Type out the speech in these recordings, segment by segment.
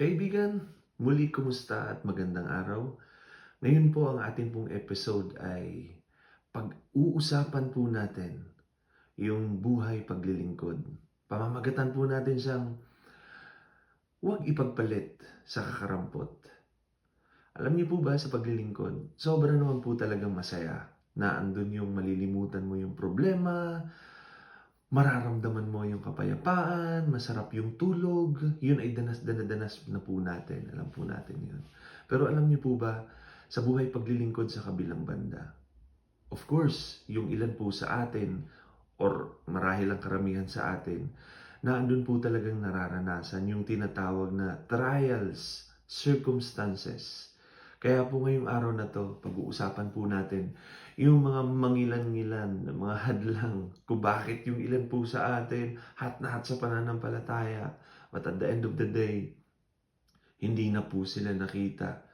Kaibigan, muli kumusta at magandang araw. Ngayon po ang ating pong episode ay pag-uusapan po natin yung buhay paglilingkod. Pamamagatan po natin siyang huwag ipagpalit sa kakarampot. Alam niyo po ba sa paglilingkod, sobra naman po talagang masaya na andun yung malilimutan mo yung problema, mararamdaman mo yung kapayapaan, masarap yung tulog, yun ay danas na po natin, alam po natin yun. Pero alam niyo po ba, sa buhay paglilingkod sa kabilang banda, of course, yung ilan po sa atin, or marahil ang karamihan sa atin, na andun po talagang nararanasan yung tinatawag na trials, circumstances. Kaya po ngayong araw na to, pag-uusapan po natin yung mga mangilan-ngilan, mga hadlang, kung bakit yung ilan po sa atin, hat na hat sa pananampalataya. But at the end of the day, hindi na po sila nakita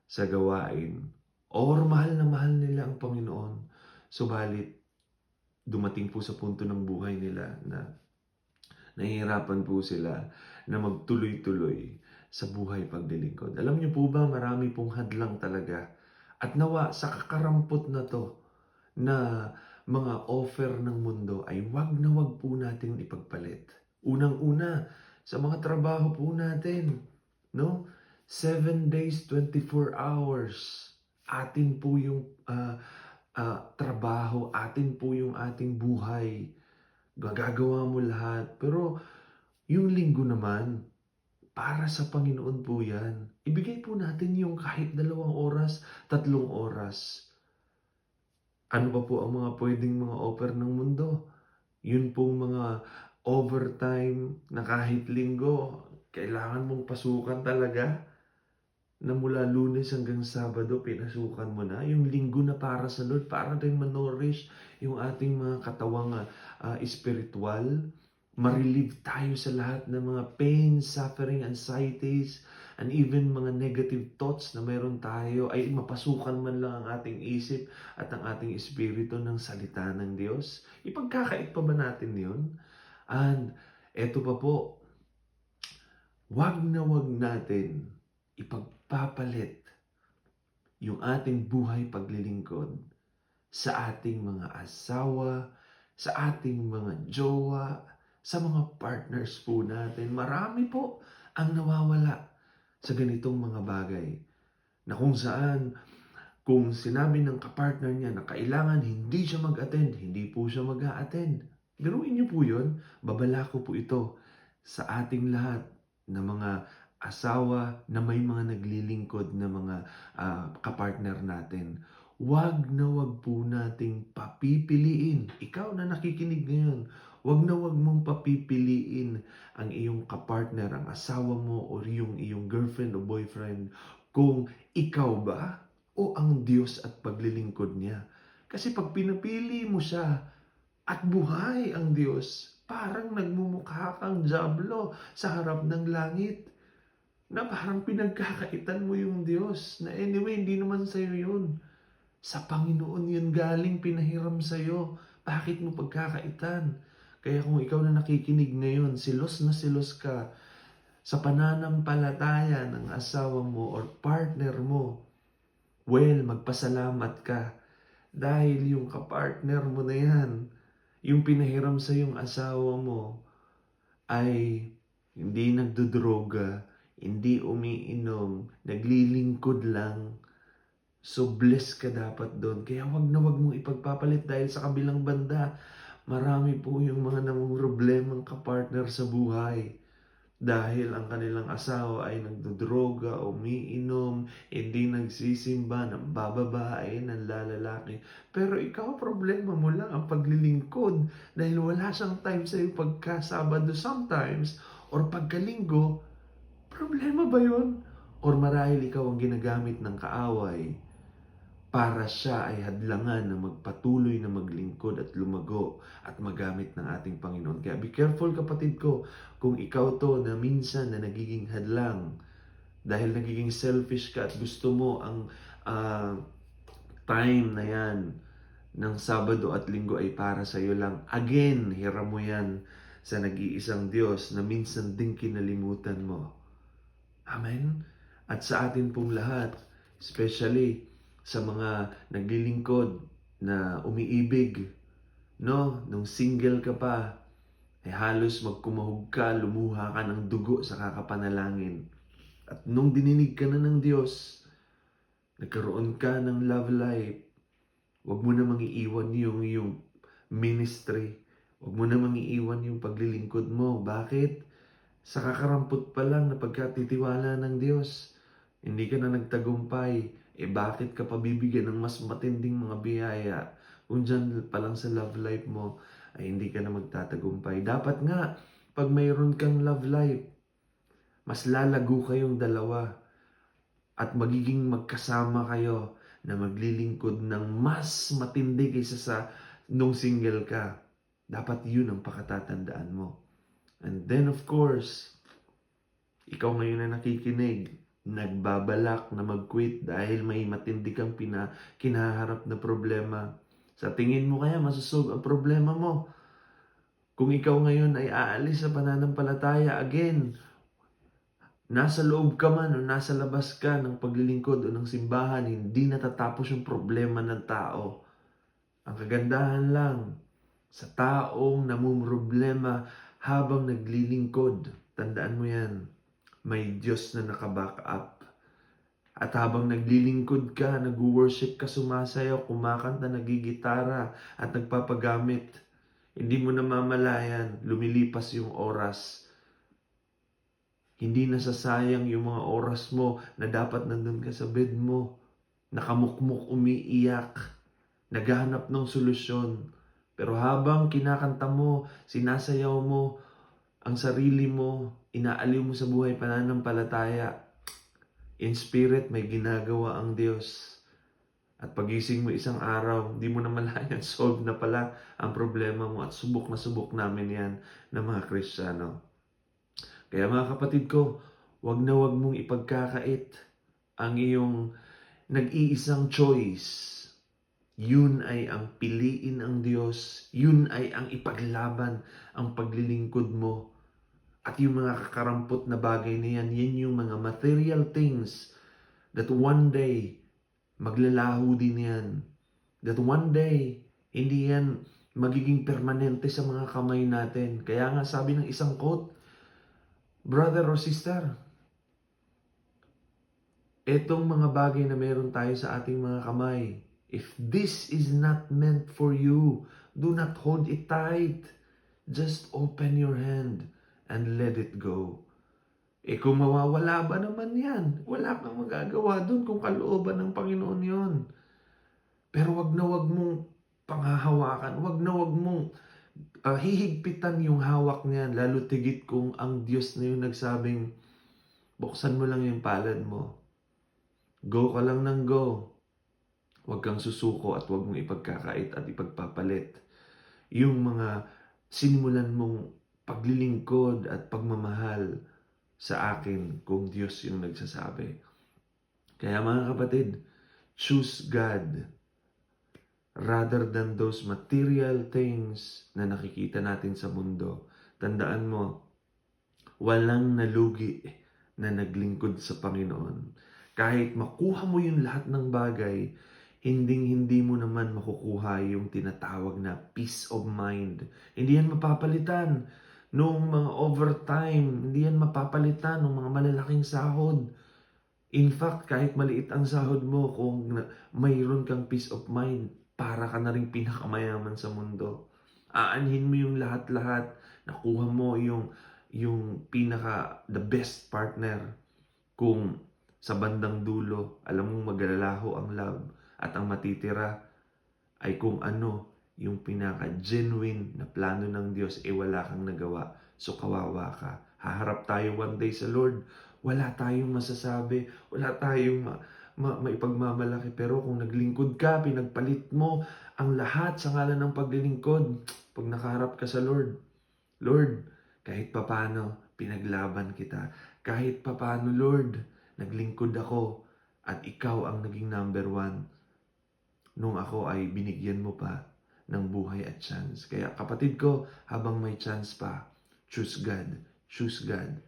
sa gawain. Or mahal na mahal nila ang Panginoon. Subalit, dumating po sa punto ng buhay nila na nahihirapan po sila na magtuloy-tuloy sa buhay paglilingkod. Alam niyo po ba, marami pong hadlang talaga. At nawa sa kakarampot na to, na mga offer ng mundo ay wag na wag po natin ipagpalit. Unang-una, sa mga trabaho po natin, no? 7 days, 24 hours. Atin po yung trabaho, atin po yung ating buhay. Gagagawa mo lahat. Pero yung linggo naman, para sa Panginoon po yan. Ibigay po natin yung kahit 2 oras, 3 oras. Ano pa po ang mga pwedeng mga offer ng mundo? Yun pong mga overtime na kahit linggo, kailangan mong pasukan talaga na mula Lunes hanggang Sabado, pinasukan mo na. Yung linggo na para sa Lord, para din manorish yung ating mga katawang espiritual. Ma-relieve tayo sa lahat ng mga pain, suffering, anxieties, and even mga negative thoughts na meron tayo ay mapasukan man lang ang ating isip at ang ating espiritu ng salita ng Diyos. Ipagkakait pa ba natin yun? And eto pa po, wag na wag natin ipagpapalit yung ating buhay paglilingkod sa ating mga asawa, sa ating mga jowa, sa mga partners po natin. Marami po ang nawawala sa ganitong mga bagay na kung saan kung sinabi ng kapartner niya na kailangan hindi siya mag-attend, hindi po siya mag-a-attend. Biruin niyo po yun, babala ko po ito sa ating lahat na mga asawa na may mga naglilingkod na mga kapartner natin. Wag na wag po nating papipiliin. Ikaw na nakikinig ngayon, wag na wag mong papipiliin ang iyong kapartner, ang asawa mo o yung iyong girlfriend o boyfriend kung ikaw ba o ang Diyos at paglilingkod niya. Kasi pag pinapili mo siya at buhay ang Diyos, parang nagmumukha kang diablo sa harap ng langit. Na parang pinagkakaitan mo yung Diyos. Na anyway, hindi naman sa'yo yun. Sa Panginoon yun galing, pinahiram sa'yo. Bakit mo pagkakaitan? Kaya kung ikaw na nakikinig ngayon, silos na silos ka sa pananampalataya ng asawa mo or partner mo, well, magpasalamat ka. Dahil yung kapartner mo na yan, yung pinahiram sa yung asawa mo, ay hindi nagdodroga, hindi umiinom, naglilingkod lang. So blessed ka dapat doon. Kaya wag na wag mong ipagpapalit dahil sa kabilang banda, marami po yung mga namumroblemang kapartner sa buhay. Dahil ang kanilang asawa ay nagdodroga, umiinom, hindi nagsisimba, nambababae, nanlalalaki. Pero ikaw, problema mo lang ang paglilingkod dahil wala siyang time sa'yo pagka-Sabado sometimes or pagkalinggo. Problema ba yun? Or marahil ikaw ang ginagamit ng kaaway para siya ay hadlangan na magpatuloy na maglingkod at lumago at magamit ng ating Panginoon. Kaya be careful kapatid ko, kung ikaw to na minsan na nagiging hadlang dahil nagiging selfish ka at gusto mo ang time na yan ng Sabado at Linggo ay para sa iyo lang. Again, hiram mo yan sa nag-iisang Diyos na minsan din kinalimutan mo. Amen? At sa atin pong lahat, especially sa mga naglilingkod na umiibig, no? Nung single ka pa, ay halos magkumahog ka, lumuha ka ng dugo sa kakapanalangin. At nung dininig ka na ng Diyos, nagkaroon ka ng love life, huwag mo namang iiwan yung ministry. Huwag mo namang iiwan yung paglilingkod mo. Bakit? Sa kakarampot pa lang na pagkatitiwala ng Diyos, hindi ka na nagtagumpay. Bakit ka pa bibigyan ng mas matinding mga biyaya kung dyan pa lang sa love life mo ay hindi ka na magtatagumpay. Dapat nga, pag mayroon kang love life, mas lalago kayong dalawa at magiging magkasama kayo na maglilingkod ng mas matindi kaysa sa nung single ka. Dapat yun ang pakatatandaan mo. And then of course, ikaw ngayon na nakikinig, nagbabalak na mag-quit dahil may matindi kang kinaharap na problema. Sa tingin mo kaya masasolve ang problema mo? Kung ikaw ngayon ay aalis sa pananampalataya, again, nasa loob ka man o nasa labas ka ng paglilingkod o ng simbahan, hindi natatapos yung problema ng tao. Ang kagandahan lang, sa taong namumroblema habang naglilingkod, tandaan mo yan, may Diyos na nakaback up. At habang naglilingkod ka, nag-worship ka, sumasayaw, kumakanta, nagigitara, at nagpapagamit, hindi mo namamalayan, lumilipas yung oras. Hindi nasasayang yung mga oras mo na dapat nandun ka sa bed mo, nakamukmuk, umiiyak, naghahanap ng solusyon. Pero habang kinakanta mo, sinasayaw mo ang sarili mo, inaaliw mo sa buhay pananampalataya, in spirit may ginagawa ang Diyos. At pagising mo isang araw, hindi mo na malayan, solve na pala ang problema mo at subok na subok namin yan ng mga Kristiyano. Kaya mga kapatid ko, wag na wag mong ipagkakait ang iyong nag-iisang choice. Yun ay ang piliin ng Diyos. Yun ay ang ipaglaban ang paglilingkod mo. At yung mga kakarampot na bagay na yan, yan yung mga material things that one day, maglalaho din yan. That one day, hindi yan magiging permanente sa mga kamay natin. Kaya nga sabi ng isang quote, brother or sister, etong mga bagay na meron tayo sa ating mga kamay, if this is not meant for you, do not hold it tight. Just open your hand and let it go. Kung mawawala ba naman yan? Wala kang magagawa dun kung kalooban ng Panginoon yon. Pero wag na wag mong panghahawakan, wag na wag mong hihigpitan yung hawak niyan, lalo tigit kung ang Diyos na yung nagsabing, buksan mo lang yung palad mo. Go ka lang ng go. Huwag kang susuko at huwag mong ipagkakait at ipagpapalit yung mga sinimulan mong paglilingkod at pagmamahal sa akin kung Diyos yung nagsasabi. Kaya mga kapatid, choose God rather than those material things na nakikita natin sa mundo. Tandaan mo, walang nalugi na naglingkod sa Panginoon. Kahit makuha mo yung lahat ng bagay, hindi mo naman makukuha yung tinatawag na peace of mind. Hindi yan mapapalitan nung mga overtime. Hindi yan mapapalitan ng mga malalaking sahod. In fact, kahit maliit ang sahod mo, kung mayroon kang peace of mind, para ka na rin pinakamayaman sa mundo. Aanhin mo yung lahat-lahat. Nakuha mo yung the best partner. Kung sa bandang dulo, alam mong maglalaho ang love at ang matitira ay kung ano yung pinaka-genuine na plano ng Diyos, wala kang nagawa. So kawawa ka. Haharap tayo one day sa Lord. Wala tayong masasabi. Wala tayong maipagmamalaki. Pero kung naglingkod ka, pinagpalit mo ang lahat sa ngalan ng paglilingkod. Pag nakaharap ka sa Lord, Lord, kahit papano, pinaglaban kita. Kahit papano, Lord, naglingkod ako at ikaw ang naging number one. Nung ako ay binigyan mo pa ng buhay at chance. Kaya kapatid ko, habang may chance pa, choose God. Choose God.